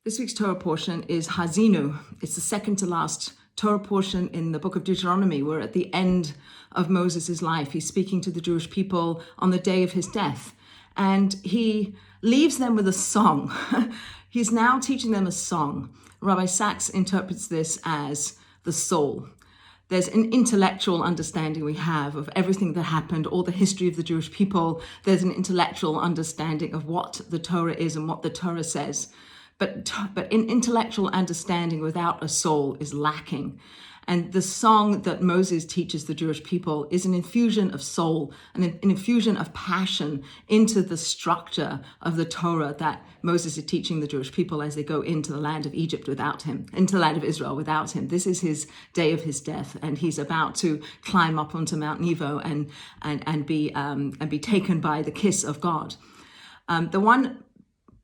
This week's Torah portion is Haazinu. It's the second to last Torah portion in the book of Deuteronomy. We're at the end of Moses' life. He's speaking to the Jewish people on the day of his death. And he leaves them with a song. He's now teaching them a song. Rabbi Sachs interprets this as the soul. There's an intellectual understanding we have of everything that happened, all the history of the Jewish people. There's an intellectual understanding of what the Torah is and what the Torah says. But in intellectual understanding without a soul is lacking. And the song that Moses teaches the Jewish people is an infusion of soul, an infusion of passion into the structure of the Torah that Moses is teaching the Jewish people as they go into the land of Egypt without him, into the land of Israel without him. This is his day of his death, and he's about to climb up onto Mount Nebo and be taken by the kiss of God. The one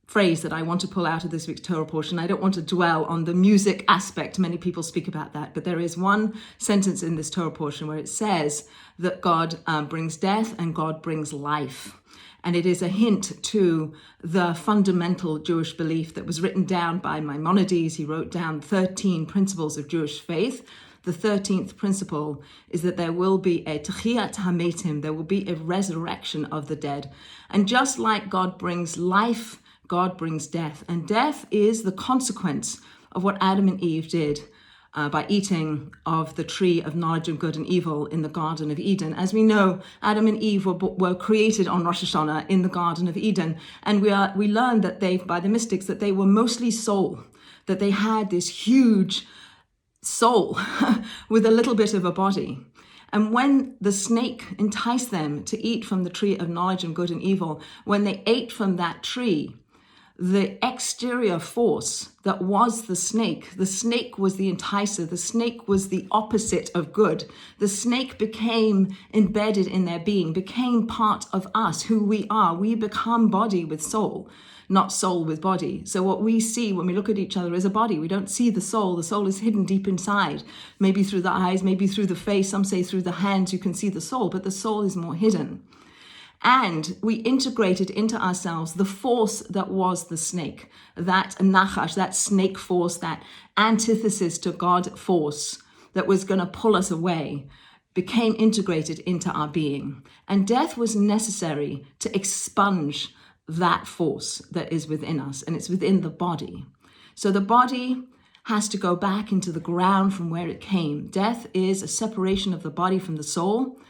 phrase that I want to pull out of this week's Torah portion. I don't want to dwell on the music aspect. Many people speak about that, but there is one sentence in this Torah portion where it says that God brings death and God brings life. And it is a hint to the fundamental Jewish belief that was written down by Maimonides. He wrote down 13 principles of Jewish faith. The 13th principle is that there will be a techiyat hametim, there will be a resurrection of the dead. And just like God brings life, God brings death, and death is the consequence of what Adam and Eve did by eating of the tree of knowledge of good and evil in the Garden of Eden. As we know, Adam and Eve were created on Rosh Hashanah in the Garden of Eden, and we learned that by the mystics, that they were mostly soul, that they had this huge soul with a little bit of a body. And when the snake enticed them to eat from the tree of knowledge of good and evil, when they ate from that tree, the exterior force that was the snake was the enticer. The snake was the opposite of good. The snake became embedded in their being, became part of us, who we are. We become body with soul, not soul with body. So what we see when we look at each other is a body. We don't see the soul. The soul is hidden deep inside, maybe through the eyes, maybe through the face. Some say through the hands you can see the soul, but the soul is more hidden. And we integrated into ourselves the force that was the snake, that nachash, that snake force, that antithesis to God force that was going to pull us away, became integrated into our being. And death was necessary to expunge that force that is within us, and it's within the body. So the body has to go back into the ground from where it came. Death is a separation of the body from the soul.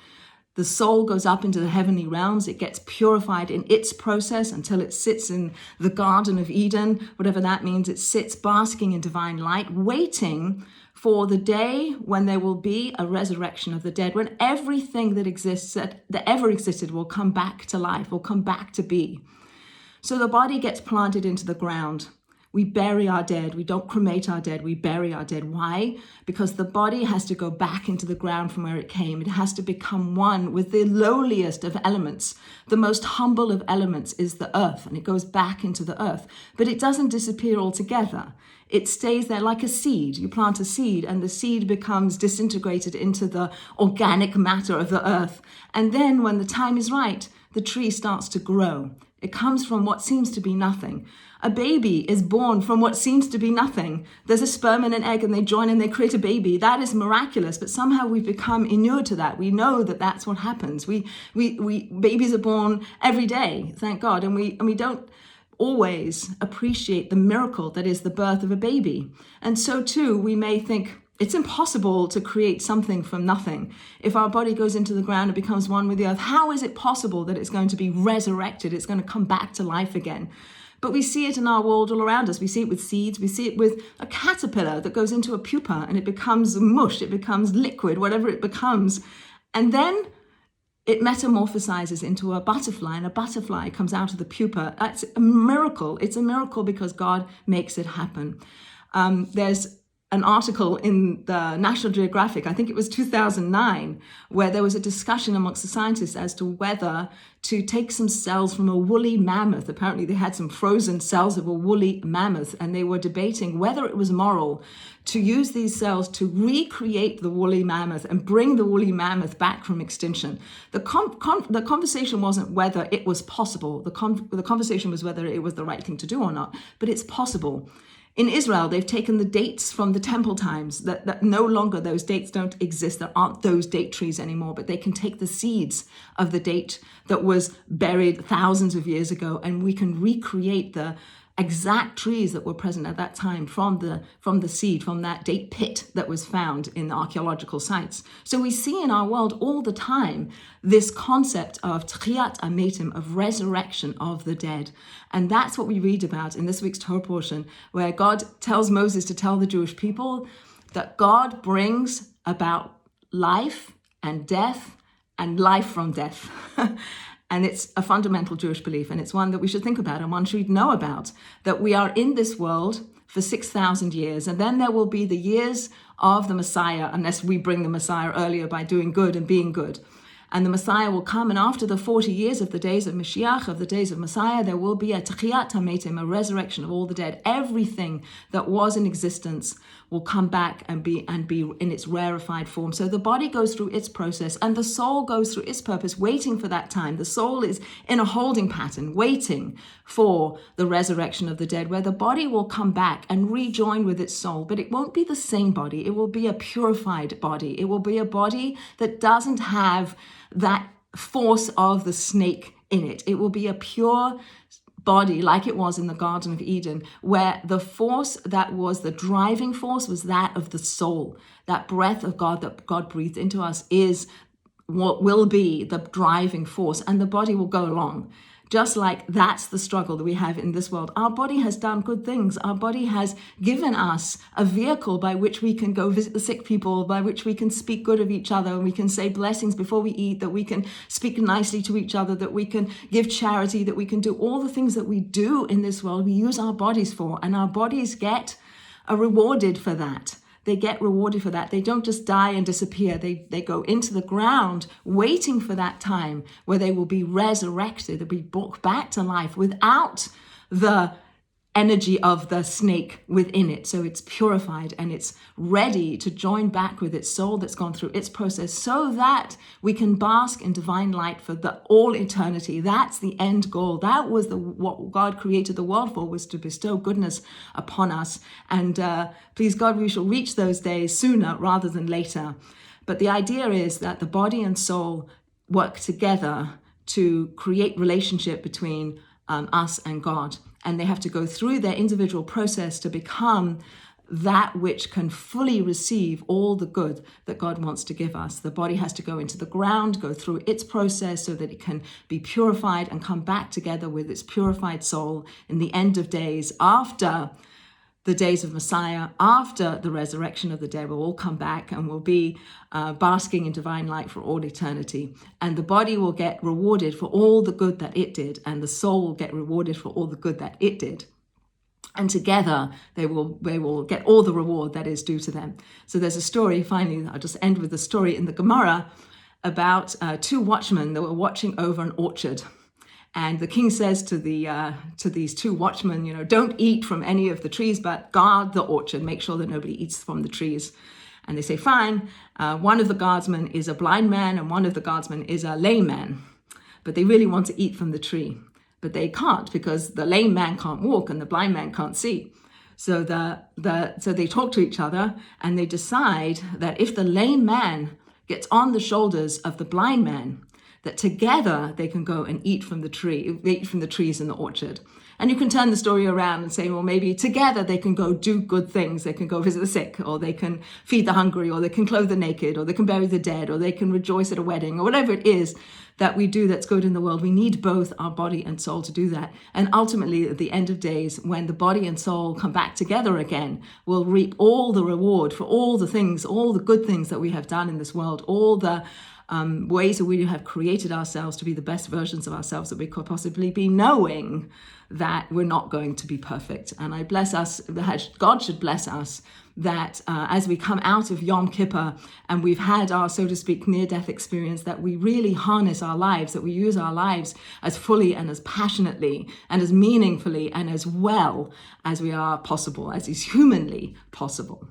The soul goes up into the heavenly realms. It gets purified in its process until it sits in the Garden of Eden, whatever that means. It sits basking in divine light, waiting for the day when there will be a resurrection of the dead, when everything that exists, that ever existed, will come back to life, will come back to be. So the body gets planted into the ground. We bury our dead. We don't cremate our dead. We bury our dead. Why? Because the body has to go back into the ground from where it came. It has to become one with the lowliest of elements. The most humble of elements is the earth, and it goes back into the earth. But it doesn't disappear altogether. It stays there like a seed. You plant a seed, and the seed becomes disintegrated into the organic matter of the earth. And then when the time is right, the tree starts to grow. It comes from what seems to be nothing. A baby is born from what seems to be nothing. There's a sperm and an egg, and they join and they create a baby. That is miraculous, but somehow we've become inured to that. We know that that's what happens. Babies are born every day, thank God, and we don't always appreciate the miracle that is the birth of a baby. And so too, we may think, it's impossible to create something from nothing. If our body goes into the ground and becomes one with the earth, how is it possible that it's going to be resurrected? It's going to come back to life again. But we see it in our world all around us. We see it with seeds. We see it with a caterpillar that goes into a pupa and it becomes mush, it becomes liquid, whatever it becomes. And then it metamorphosizes into a butterfly, and a butterfly comes out of the pupa. That's a miracle. It's a miracle because God makes it happen. There's an article in the National Geographic, I think it was 2009, where there was a discussion amongst the scientists as to whether to take some cells from a woolly mammoth. Apparently they had some frozen cells of a woolly mammoth, and they were debating whether it was moral to use these cells to recreate the woolly mammoth and bring the woolly mammoth back from extinction. The conversation wasn't whether it was possible. The conversation was whether it was the right thing to do or not, but it's possible. In Israel, they've taken the dates from the temple times, that no longer those dates don't exist. There aren't those date trees anymore, but they can take the seeds of the date that was buried thousands of years ago, and we can recreate the exact trees that were present at that time from the seed, from that date pit that was found in archaeological sites. So we see in our world all the time this concept of tchiyat ametim, of resurrection of the dead. And that's what we read about in this week's Torah portion, where God tells Moses to tell the Jewish people that God brings about life and death and life from death. And it's a fundamental Jewish belief, and it's one that we should think about and one should know about, that we are in this world for 6,000 years, and then there will be the years of the Messiah, unless we bring the Messiah earlier by doing good and being good. And the Messiah will come, and after the 40 years of the days of Mashiach, of the days of Messiah, there will be a tchiyat hametim, a resurrection of all the dead. Everything that was in existence will come back and be in its rarefied form. So the body goes through its process, and the soul goes through its purpose, waiting for that time. The soul is in a holding pattern, waiting for the resurrection of the dead, where the body will come back and rejoin with its soul. But it won't be the same body. It will be a purified body. It will be a body that doesn't have that force of the snake in it. It will be a pure body like it was in the Garden of Eden, where the force that was the driving force was that of the soul. That breath of God that God breathed into us is what will be the driving force, and the body will go along. Just like that's the struggle that we have in this world. Our body has done good things. Our body has given us a vehicle by which we can go visit the sick people, by which we can speak good of each other, and we can say blessings before we eat, that we can speak nicely to each other, that we can give charity, that we can do all the things that we do in this world. We use our bodies for, and our bodies get rewarded for that. They get rewarded for that. They don't just die and disappear. They go into the ground waiting for that time where they will be resurrected, they'll be brought back to life without the energy of the snake within it. So it's purified and it's ready to join back with its soul that's gone through its process, so that we can bask in divine light for all eternity. That's the end goal. That was what God created the world for, was to bestow goodness upon us. And please God, we shall reach those days sooner rather than later. But the idea is that the body and soul work together to create relationship between us and God. And they have to go through their individual process to become that which can fully receive all the good that God wants to give us. The body has to go into the ground, go through its process so that it can be purified and come back together with its purified soul in the end of days, after the days of Messiah, after the resurrection of the dead. Will all come back and will be basking in divine light for all eternity. And the body will get rewarded for all the good that it did, and the soul will get rewarded for all the good that it did. And together they will get all the reward that is due to them. So there's a story, finally, I'll just end with the story in the Gemara about two watchmen that were watching over an orchard. And the king says to these two watchmen, don't eat from any of the trees, but guard the orchard. Make sure that nobody eats from the trees. And they say, fine. One of the guardsmen is a blind man and one of the guardsmen is a lame man. But they really want to eat from the tree. But they can't, because the lame man can't walk and the blind man can't see. So so they talk to each other, and they decide that if the lame man gets on the shoulders of the blind man, that together they can go and eat from the trees in the orchard. And you can turn the story around and say, well, maybe together they can go do good things. They can go visit the sick, or they can feed the hungry, or they can clothe the naked, or they can bury the dead, or they can rejoice at a wedding, or whatever it is that we do that's good in the world. We need both our body and soul to do that. And ultimately, at the end of days, when the body and soul come back together again, we'll reap all the reward for all the things, all the good things that we have done in this world, all the ways that we have created ourselves to be the best versions of ourselves that we could possibly be, knowing that we're not going to be perfect. And I bless us, God should bless us, that as we come out of Yom Kippur and we've had our, so to speak, near-death experience, that we really harness our lives, that we use our lives as fully and as passionately and as meaningfully and as well as we are possible, as is humanly possible.